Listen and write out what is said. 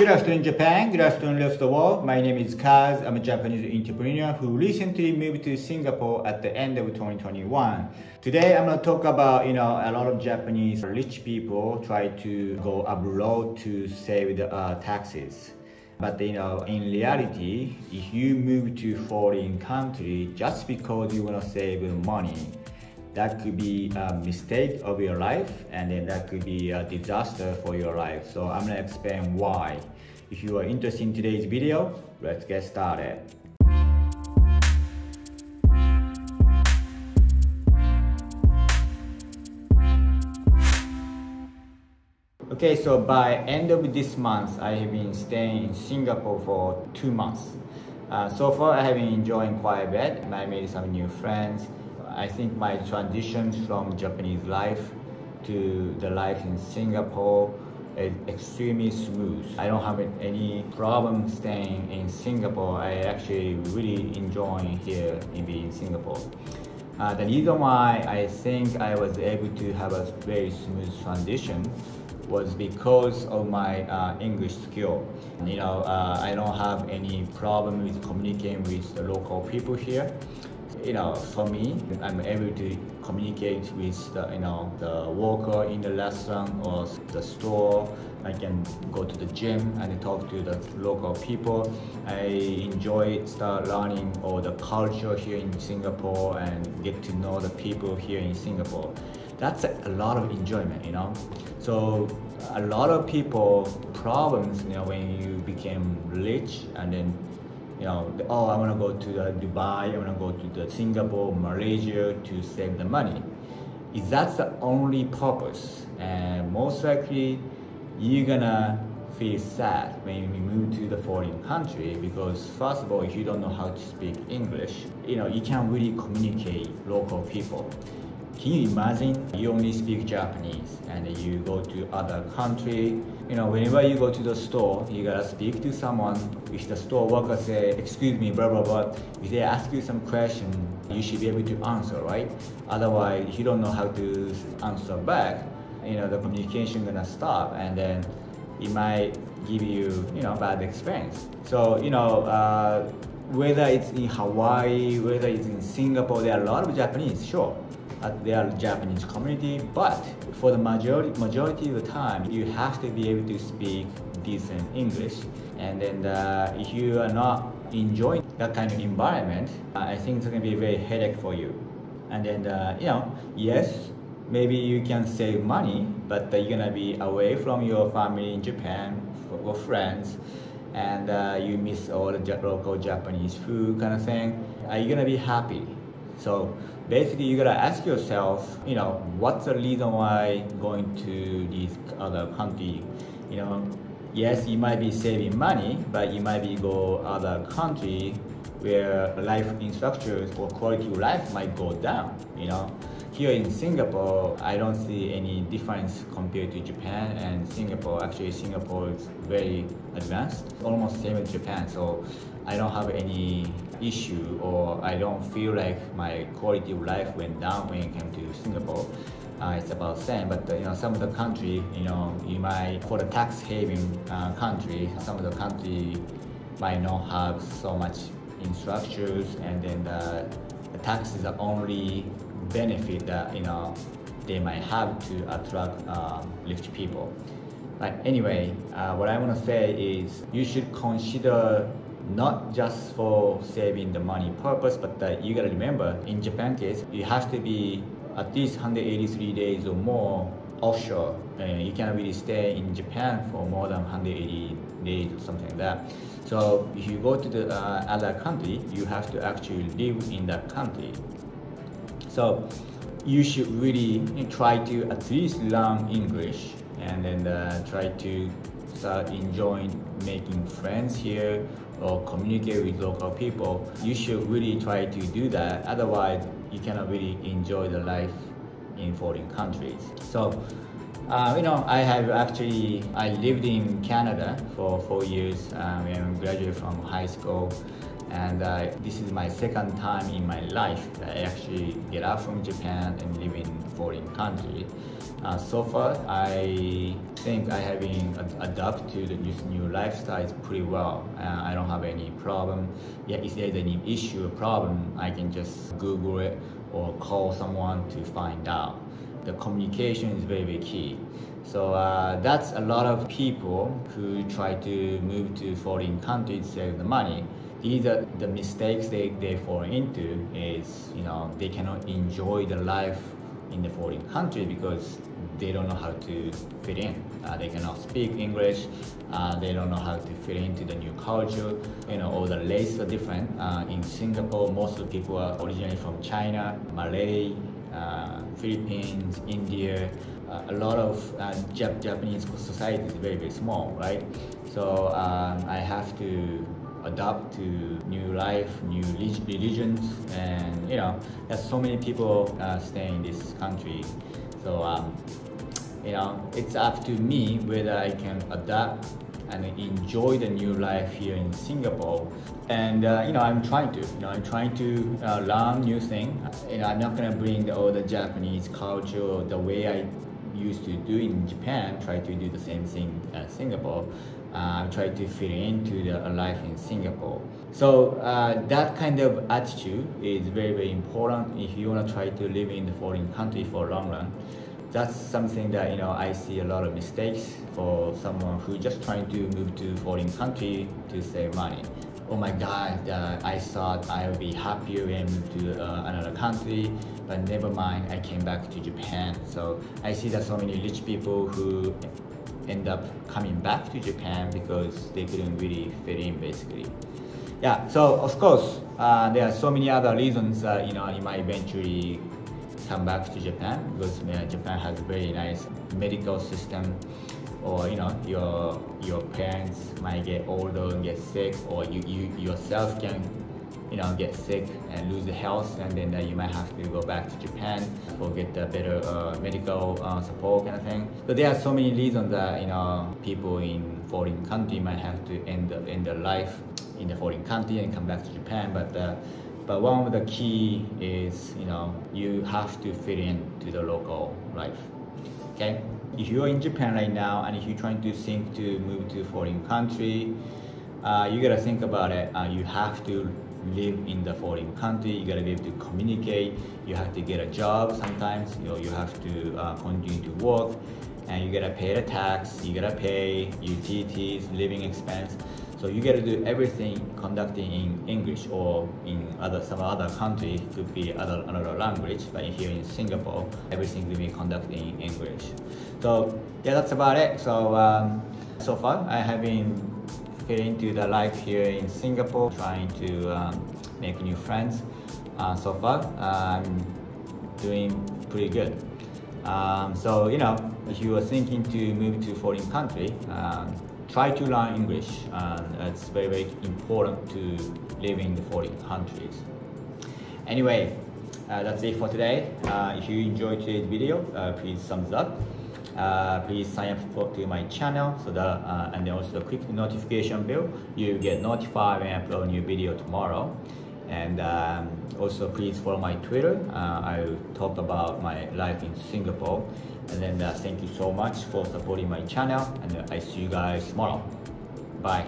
Good afternoon, Japan. Good afternoon, rest of the world. My name is Kaz. I'm a Japanese entrepreneur who recently moved to Singapore at the end of 2021. Today, I'm going to talk about, a lot of Japanese rich people try to go abroad to save the taxes. But, in reality, if you move to foreign country just because you want to save money, that could be a mistake of your life, and then that could be a disaster for your life. So I'm going to explain why. If you are interested in today's video, let's get started. Okay, so by end of this month, I have been staying in Singapore for 2 months. So far, I have been enjoying quite a bit. I made some new friends. I think my transition from Japanese life to the life in Singapore is extremely smooth. I don't have any problem staying in Singapore. I actually really enjoy here in Singapore. The reason why I think I was able to have a very smooth transition was because of my English skill. I don't have any problem with communicating with the local people here. For me, I'm able to communicate with the worker in the restaurant or the store. I can go to the gym and talk to the local people. I enjoy start learning all the culture here in Singapore and get to know the people here in Singapore. That's a lot of enjoyment, So a lot of people problems, when you became rich and then I want to go to Dubai, I want to go to the Singapore, Malaysia to save the money. If that's the only purpose, and most likely you're gonna feel sad when you move to the foreign country, because first of all, if you don't know how to speak English, you can't really communicate local people. Can you imagine you only speak Japanese and you go to other country? Whenever you go to the store, you gotta speak to someone. If the store worker say, excuse me, blah, blah, blah, if they ask you some question, you should be able to answer, right? Otherwise, if you don't know how to answer back, the communication gonna stop, and then it might give you, bad experience. So, whether it's in Hawaii, whether it's in Singapore, there are a lot of Japanese, sure. There are Japanese community, but for the majority of the time, you have to be able to speak decent English. And then if you are not enjoying that kind of environment, I think it's going to be a very headache for you. And then, yes, maybe you can save money, but you're going to be away from your family in Japan or friends, and you miss all the local Japanese food kind of thing. Are you going to be happy? So basically, you gotta ask yourself, what's the reason why going to these other country? Yes, you might be saving money, but you might be go other country where life infrastructures or quality of life might go down. Here in Singapore, I don't see any difference compared to Japan and Singapore. Actually, Singapore is very advanced, almost same as Japan. So I don't have any issue, or I don't feel like my quality of life went down when it came to Singapore. It's about the same, but some of the country, you might, for the tax haven country, some of the country might not have so much infrastructures, and then the taxes are only benefit that they might have to attract rich people. But anyway, what I want to say is you should consider not just for saving the money purpose, but you gotta remember, in Japan case, you have to be at least 183 days or more offshore. You cannot really stay in Japan for more than 180 days or something like that. So if you go to the other country, you have to actually live in that country. So you should really try to at least learn English, and then try to start enjoying making friends here or communicate with local people. You should really try to do that. Otherwise, you cannot really enjoy the life in foreign countries. So, I lived in Canada for 4 years when I graduated from high school. And this is my second time in my life that I actually get out from Japan and live in foreign country. So far, I think I have been adapted to this new lifestyle pretty well. I don't have any problem. Yeah, if there's any issue or problem, I can just Google it or call someone to find out. The communication is very, very key. So that's a lot of people who try to move to foreign countries to save the money. These are the mistakes they fall into is, they cannot enjoy the life in the foreign country because they don't know how to fit in. They cannot speak English. They don't know how to fit into the new culture. All the races are different. In Singapore, most of the people are originally from China, Malay, Philippines, India. A lot of Japanese society is very, very small, right? So I have to adapt to new life, new religions, and there's so many people staying in this country. So it's up to me whether I can adapt and enjoy the new life here in Singapore. And I'm trying to learn new things. I'm not gonna bring all the Japanese culture the way I used to do in Japan, try to do the same thing as Singapore. Try to fit into the life in Singapore. So that kind of attitude is very, very important if you want to try to live in the foreign country for a long run. That's something that I see a lot of mistakes for someone who just trying to move to foreign country to save money. Oh my God, I thought I would be happier when I moved to another country, but never mind, I came back to Japan. So I see that so many rich people who end up coming back to Japan because they couldn't really fit in, basically. Yeah, so of course, there are so many other reasons you might eventually come back to Japan because Japan has a very nice medical system, or your parents might get older and get sick, or you yourself can get sick and lose the health, and then you might have to go back to Japan or get a better medical support kind of thing. So there are so many reasons that people in foreign country might have to end their life in the foreign country and come back to Japan. But one of the key is you have to fit into the local life. Okay, if you're in Japan right now and if you're trying to think to move to a foreign country, you gotta think about it. You have to live in the foreign country. You gotta be able to communicate. You have to get a job sometimes. You have to continue to work, and you gotta pay the tax. You gotta pay utilities, living expense. So you gotta do everything conducting in English, or in some other country could be another language. But here in Singapore, everything will be conducted in English. So yeah, that's about it. So so far I have been into the life here in Singapore, trying to make new friends. So far, I'm doing pretty good. So if you are thinking to move to a foreign country, try to learn English. It's very, very important to live in the foreign countries. Anyway, that's it for today. If you enjoyed today's video, please thumbs up. Please sign up to my channel so that and then also click the notification bell. You get notified when I upload a new video tomorrow. And also please follow my Twitter. I talk about my life in Singapore. And then thank you so much for supporting my channel, and I see you guys tomorrow. Bye.